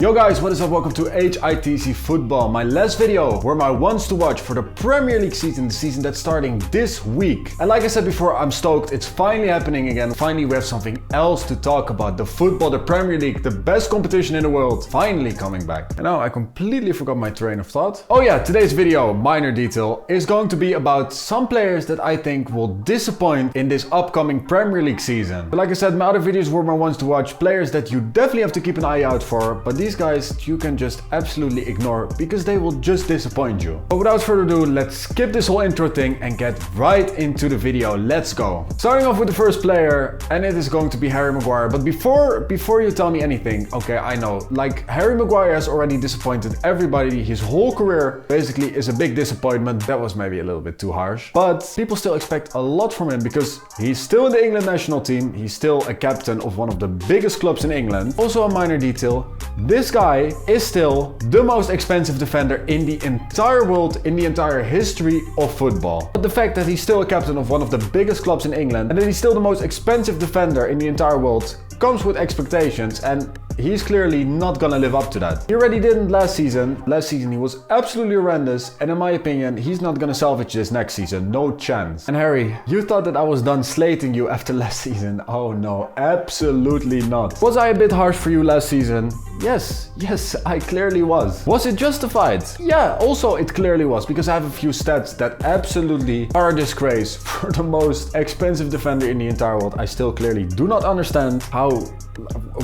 Yo guys, what is up? Welcome to HITC Football, my last video where my wants to watch for the Premier League season, the season that's starting this week. And like I said before, I'm stoked, it's finally happening again. Finally we have something else to talk about. The football, the Premier League, the best competition in the world, finally coming back. And now I completely forgot my train of thought. Oh yeah, today's video, minor detail, is going to be about some players that I think will disappoint in this upcoming Premier League season. But like I said, my other videos were my wants to watch, players that you definitely have to keep an eye out for, but these guys you can just absolutely ignore because they will just disappoint you. But without further ado, let's skip this whole intro thing and get right into the video. Let's go. Starting off with the first player, and it is going to be Harry Maguire. But before you tell me anything, okay, I know, like Harry Maguire has already disappointed everybody. His whole career basically is a big disappointment. That was maybe a little bit too harsh, but people still expect a lot from him because he's still in the England national team. He's still a captain of one of the biggest clubs in England. Also a minor detail, this guy is still the most expensive defender in the entire world, in the entire history of football. But the fact that he's still a captain of one of the biggest clubs in England and that he's still the most expensive defender in the entire world comes with expectations, and he's clearly not gonna live up to that. He already didn't last season. Last season he was absolutely horrendous, and in my opinion, he's not gonna salvage this next season. No chance. And Harry, you thought that I was done slating you after last season. Oh no, absolutely not. Was I a bit harsh for you last season? Yes, I clearly was. Was it justified? Yeah, also it clearly was, because I have a few stats that absolutely are a disgrace for the most expensive defender in the entire world. I still clearly do not understand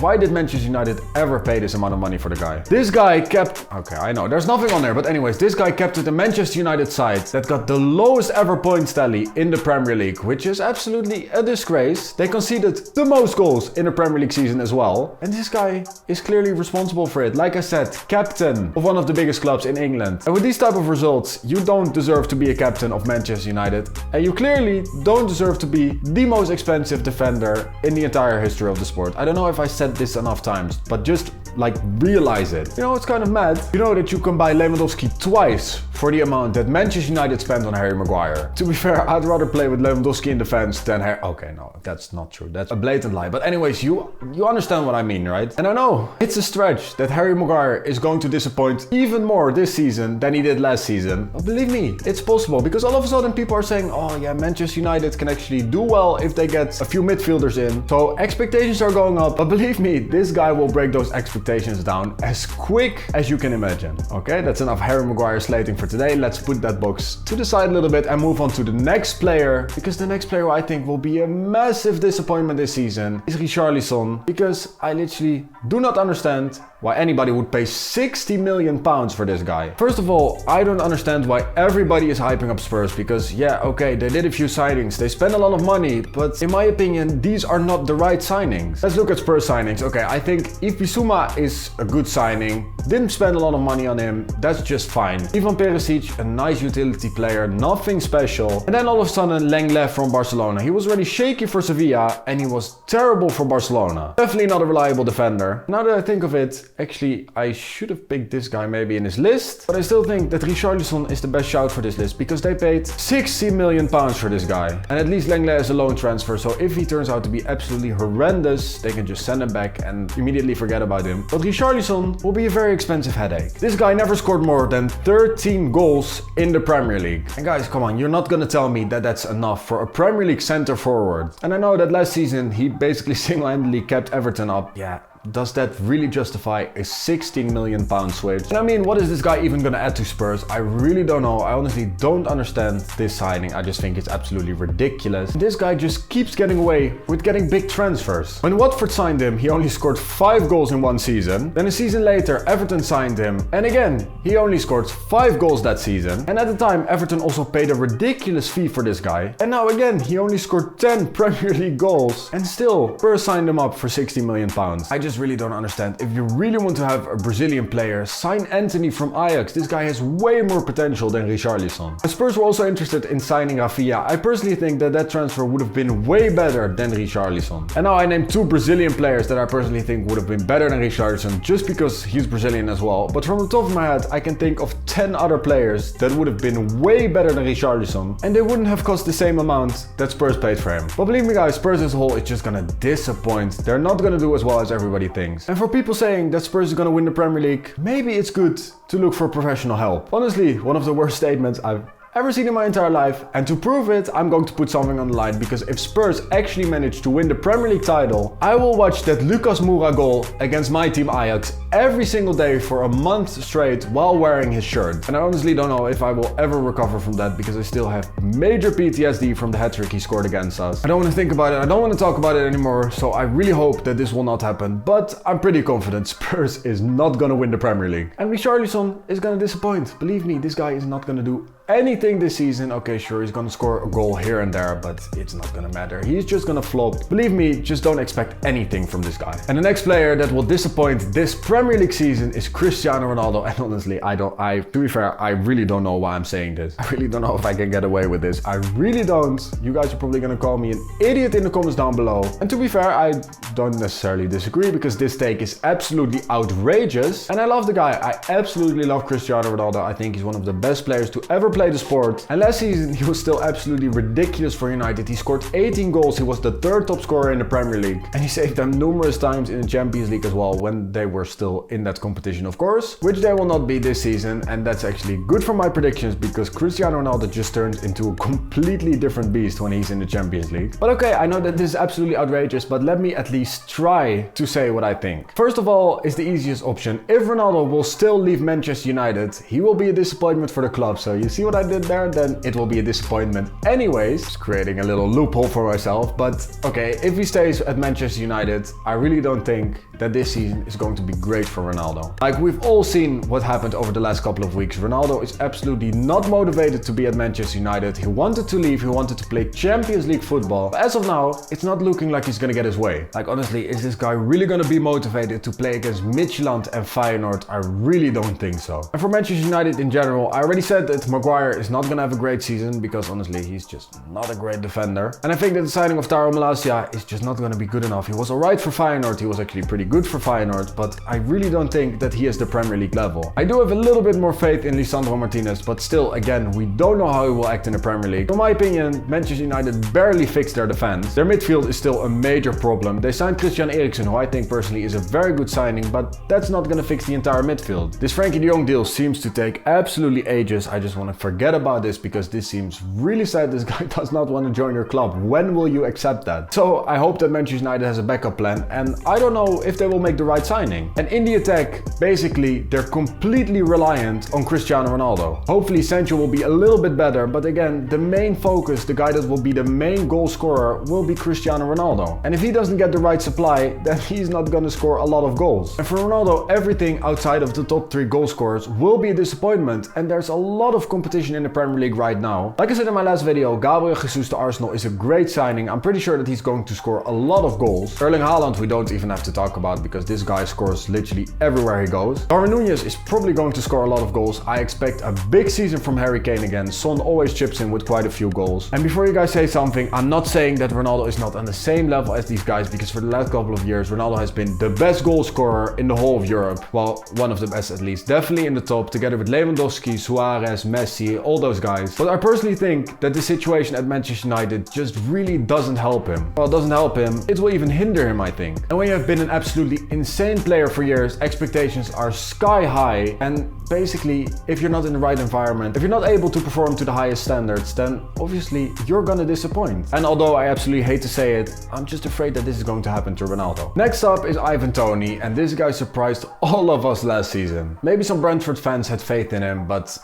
why did Manchester United ever pay this amount of money for the guy? This guy kept... Okay, I know, there's nothing on there, but anyways, this guy kept the Manchester United side that got the lowest ever points tally in the Premier League, which is absolutely a disgrace. They conceded the most goals in the Premier League season as well, and this guy is clearly responsible for it. Like I said, captain of one of the biggest clubs in England. And with these type of results, you don't deserve to be a captain of Manchester United, and you clearly don't deserve to be the most expensive defender in the entire history of the sport. I don't know if I said this enough times, but just like realize it. You know, it's kind of mad. You know that you can buy Lewandowski twice for the amount that Manchester United spent on Harry Maguire. To be fair, I'd rather play with Lewandowski in defense than Harry. Okay, no, that's not true. That's a blatant lie. But anyways, you understand what I mean, right? And I know it's a stretch that Harry Maguire is going to disappoint even more this season than he did last season. But believe me, it's possible, because all of a sudden people are saying, oh yeah, Manchester United can actually do well if they get a few midfielders in. So expectations are going up, but believe me, this guy will break those expectations down as quick as you can imagine. Okay, that's enough Harry Maguire slating for today. Let's put that box to the side a little bit and move on to the next player, because the next player I think will be a massive disappointment this season is Richarlison, because I literally do not understand why anybody would pay 60 million pounds for this guy. First of all, I don't understand why everybody is hyping up Spurs, because yeah, okay, they did a few signings, they spent a lot of money, but in my opinion, these are not the right signings. Let's look at Spurs signings. Okay, I think if Bissouma is a good signing, didn't spend a lot of money on him, that's just fine. Ivan Perisic, a nice utility player, nothing special. And then all of a sudden, Lenglet from Barcelona. He was already shaky for Sevilla, and he was terrible for Barcelona. Definitely not a reliable defender. Now that I think of it, actually, I should have picked this guy maybe in his list, but I still think that Richarlison is the best shout for this list, because they paid 60 million pounds for this guy. And at least Lenglet is a loan transfer, so if he turns out to be absolutely horrendous, they can just send him back and immediately forget about him. But Richarlison will be a very expensive headache. This guy never scored more than 13 goals in the Premier League. And guys, come on, you're not gonna tell me that that's enough for a Premier League center forward. And I know that last season he basically single-handedly kept Everton up. Yeah. Does that really justify a 16 million pound switch? And I mean, what is this guy even gonna add to Spurs? I really don't know. I honestly don't understand this signing. I just think it's absolutely ridiculous. This guy just keeps getting away with getting big transfers. When Watford signed him, he only scored 5 goals in one season. Then a season later, Everton signed him, and again, he only scored 5 goals that season. And at the time, Everton also paid a ridiculous fee for this guy. And now again, he only scored 10 Premier League goals, and still, Spurs signed him up for 60 million pounds. I just really don't understand. If you really want to have a Brazilian player, sign Anthony from Ajax. This guy has way more potential than Richarlison. And Spurs were also interested in signing Rafinha. I personally think that that transfer would have been way better than Richarlison. And now I named 2 Brazilian players that I personally think would have been better than Richarlison, just because he's Brazilian as well. But from the top of my head, I can think of 10 other players that would have been way better than Richarlison, and they wouldn't have cost the same amount that Spurs paid for him. But believe me guys, Spurs as a whole is just gonna disappoint. They're not gonna do as well as everybody already thinks. And for people saying that Spurs is gonna win the Premier League, maybe it's good to look for professional help. Honestly, one of the worst statements I've ever seen in my entire life, and to prove it, I'm going to put something on the line, because if Spurs actually manage to win the Premier League title, I will watch that Lucas Moura goal against my team Ajax every single day for a month straight while wearing his shirt. And I honestly don't know if I will ever recover from that, because I still have major PTSD from the hat-trick he scored against us. I don't want to think about it, I don't want to talk about it anymore, so I really hope that this will not happen, but I'm pretty confident Spurs is not gonna win the Premier League. And Richarlison is gonna disappoint. Believe me, this guy is not gonna do anything this season. Okay, sure, he's gonna score a goal here and there, but it's not gonna matter. He's just gonna flop. Believe me, just don't expect anything from this guy. And the next player that will disappoint this Premier League season is Cristiano Ronaldo. And honestly, to be fair, I really don't know why I'm saying this. I really don't know if I can get away with this. I really don't. You guys are probably gonna call me an idiot in the comments down below. And to be fair, I don't necessarily disagree, because this take is absolutely outrageous. And I love the guy. I absolutely love Cristiano Ronaldo. I think he's one of the best players to ever play the sport. And last season he was still absolutely ridiculous for United. He scored 18 goals, he was the third top scorer in the Premier League, and he saved them numerous times in the Champions League as well, when they were still in that competition, of course, which they will not be this season. And that's actually good for my predictions, because Cristiano Ronaldo just turns into a completely different beast when he's in the Champions League. But okay, I know that this is absolutely outrageous, but let me at least try to say what I think. First of all, is the easiest option. If Ronaldo will still leave Manchester United, he will be a disappointment for the club. So you see what I did there? Then it will be a disappointment anyways. Just creating a little loophole for myself. But okay, if he stays at Manchester United, I really don't think that this season is going to be great for Ronaldo. Like, we've all seen what happened over the last couple of weeks. Ronaldo is absolutely not motivated to be at Manchester United. He wanted to leave, he wanted to play Champions League football. But as of now, it's not looking like he's gonna get his way. Like, honestly, is this guy really gonna be motivated to play against Midtjylland and Feyenoord? I really don't think so. And for Manchester United in general, I already said that Maguire is not gonna have a great season, because honestly, he's just not a great defender. And I think that the signing of Taro Malacia is just not gonna be good enough. He was alright for Feyenoord, he was actually pretty good for Feyenoord, but I really don't think that he is the Premier League level. I do have a little bit more faith in Lisandro Martinez, but still, again, we don't know how he will act in the Premier League. In my opinion, Manchester United barely fixed their defense. Their midfield is still a major problem. They signed Christian Eriksen, who I think personally is a very good signing, but that's not gonna fix the entire midfield. This Frankie de Jong deal seems to take absolutely ages. I just want to forget about this, because this seems really sad. This guy does not want to join your club. When will you accept that? So I hope that Manchester United has a backup plan, and I don't know if they will make the right signing. And in the attack, basically, they're completely reliant on Cristiano Ronaldo. Hopefully Sancho will be a little bit better, but again, the main focus, the guy that will be the main goal scorer, will be Cristiano Ronaldo. And if he doesn't get the right supply, then he's not gonna score a lot of goals. And for Ronaldo, everything outside of the top 3 goal scorers will be a disappointment, and there's a lot of competition in the Premier League right now. Like I said in my last video, Gabriel Jesus to Arsenal is a great signing. I'm pretty sure that he's going to score a lot of goals. Erling Haaland we don't even have to talk about, because this guy scores literally everywhere he goes. Darwin Núñez is probably going to score a lot of goals. I expect a big season from Harry Kane again. Son always chips in with quite a few goals. And before you guys say something, I'm not saying that Ronaldo is not on the same level as these guys, because for the last couple of years, Ronaldo has been the best goal scorer in the whole of Europe. Well, one of the best at least. Definitely in the top, together with Lewandowski, Suarez, Messi, all those guys. But I personally think that the situation at Manchester United just really doesn't help him. Well, it doesn't help him, it will even hinder him, I think. And when you have been an absolutely insane player for years, expectations are sky high, and basically, if you're not in the right environment, if you're not able to perform to the highest standards, then obviously you're gonna disappoint. And although I absolutely hate to say it, I'm just afraid that this is going to happen to Ronaldo. Next up is Ivan Toney, and this guy surprised all of us last season. Maybe some Brentford fans had faith in him, but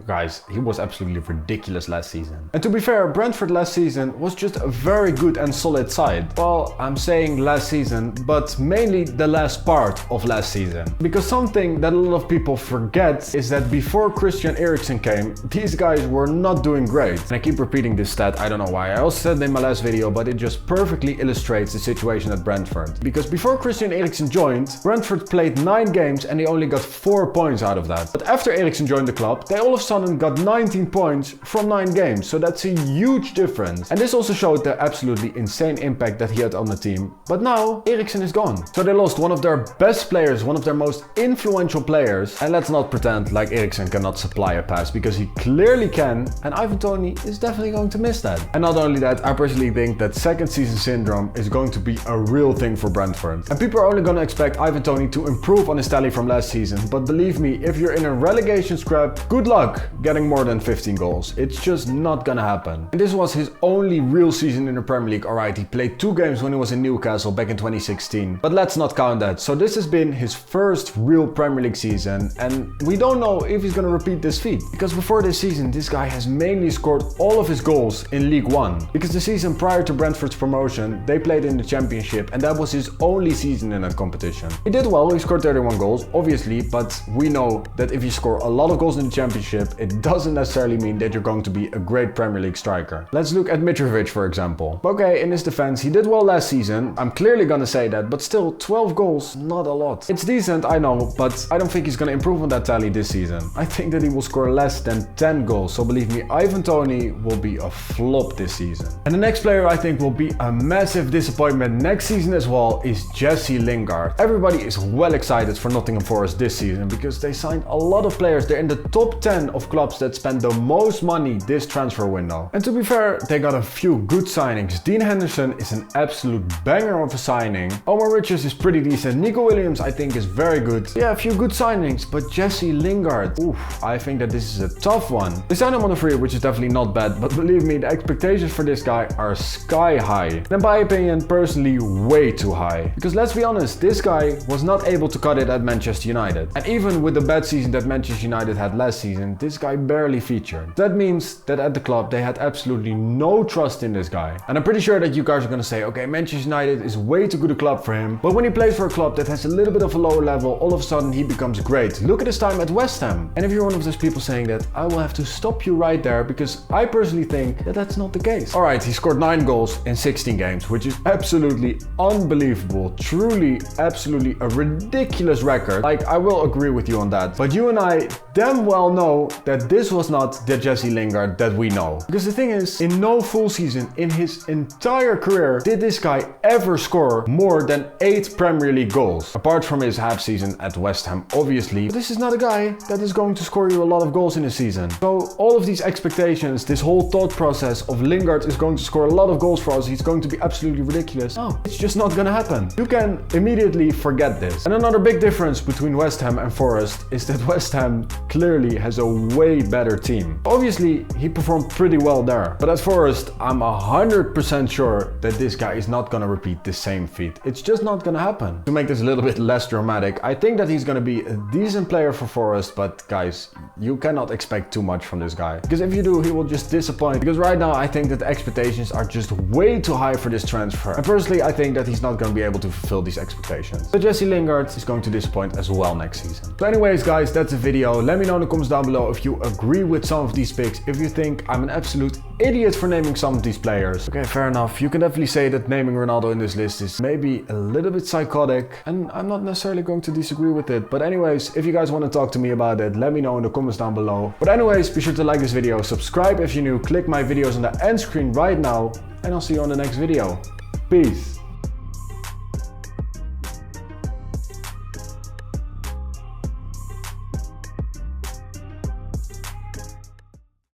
guys, he was absolutely ridiculous last season. And to be fair, Brentford last season was just a very good and solid side. Well, I'm saying last season, but mainly the last part of last season. Because something that a lot of people forget is that before Christian Eriksen came, these guys were not doing great. And I keep repeating this stat, I don't know why. I also said it in my last video, but it just perfectly illustrates the situation at Brentford. Because before Christian Eriksen joined, Brentford played 9 games and they only got 4 points out of that. But after Eriksen joined the club, they all of a sudden got 19 points from 9 games, so that's a huge difference. And this also showed the absolutely insane impact that he had on the team. But now Eriksen is gone. So they lost one of their best players, one of their most influential players. And let's not pretend like Eriksen cannot supply a pass, because he clearly can, and Ivan Toney is definitely going to miss that. And not only that, I personally think that second season syndrome is going to be a real thing for Brentford. And people are only going to expect Ivan Toney to improve on his tally from last season, but believe me, if you're in a relegation scrap, good luck getting more than 15 goals. It's just not gonna happen. And this was his only real season in the Premier League. Alright, he played 2 games when he was in Newcastle back in 2016, but let's not count that. So this has been his first real Premier League season, and we don't know if he's gonna repeat this feat, because before this season this guy has mainly scored all of his goals in League 1, because the season prior to Brentford's promotion they played in the Championship, and that was his only season in that competition. He did well, he scored 31 goals obviously, but we know that if you score a lot of goals in the Championship, it doesn't necessarily mean that you're going to be a great Premier League striker. Let's look at Mitrovic for example. Okay, in his defense he did well last season, I'm clearly gonna say that, but still 12 goals, not a lot. It's decent, I know, but I don't think he's gonna improve on that tally this season. I think that he will score less than 10 goals, so believe me, Ivan Toney will be a flop this season. And the next player I think will be a massive disappointment next season as well is Jesse Lingard. Everybody is well excited for Nottingham Forest this season because they signed a lot of players. They're in the top 10 of clubs that spend the most money this transfer window. And to be fair, they got a few good signings. Dean Henderson is an absolute banger of a signing. Omar Richards is pretty decent. Nico Williams I think is very good. Yeah, a few good signings, but Jesse Lingard, oof, I think that this is a tough one. They signed him on a free, which is definitely not bad, but believe me, the expectations for this guy are sky high. And in my opinion, personally, way too high. Because let's be honest, this guy was not able to cut it at Manchester United. And even with the bad season that Manchester United had last season, this guy barely featured. That means that at the club, they had absolutely no trust in this guy. And I'm pretty sure that you guys are gonna say, okay, Manchester United is way too good a club for him. But when he plays for a club that has a little bit of a lower level, all of a sudden he becomes great. Look at his time at West Ham. And if you're one of those people saying that, I will have to stop you right there, because I personally think that that's not the case. Alright, he scored 9 goals in 16 games, which is absolutely unbelievable. Truly, absolutely a ridiculous record. Like, I will agree with you on that. But you and I damn well know that this was not the Jesse Lingard that we know. Because the thing is, in no full season in his entire career did this guy ever score more than 8 Premier League goals. Apart from his half season at West Ham, obviously. But this is not a guy that is going to score you a lot of goals in a season. So all of these expectations, this whole thought process of Lingard is going to score a lot of goals for us, he's going to be absolutely ridiculous. No, it's just not gonna happen. You can immediately forget this. And another big difference between West Ham and Forest is that West Ham clearly has a way better team. Obviously, he performed pretty well there. But at Forest, I'm 100% sure that this guy is not gonna repeat the same feat. It's just not gonna happen. To make this a little bit less dramatic, I think that he's gonna be a decent player for Forest, but guys, you cannot expect too much from this guy. Because if you do, he will just disappoint. Because right now, I think that the expectations are just way too high for this transfer. And personally, I think that he's not going to be able to fulfill these expectations. But Jesse Lingard is going to disappoint as well next season. So anyways, guys, that's the video. Let me know in the comments down below if you agree with some of these picks, if you think I'm an absolute idiot for naming some of these players. Okay, fair enough. You can definitely say that naming Ronaldo in this list is maybe a little bit psychotic, and I'm not necessarily going to disagree with it. But anyways, if you guys want to talk to me about it, let me know in the comments down below. But anyways, be sure to like this video, subscribe if you're new, click my videos on the end screen right now, and I'll see you on the next video. Peace.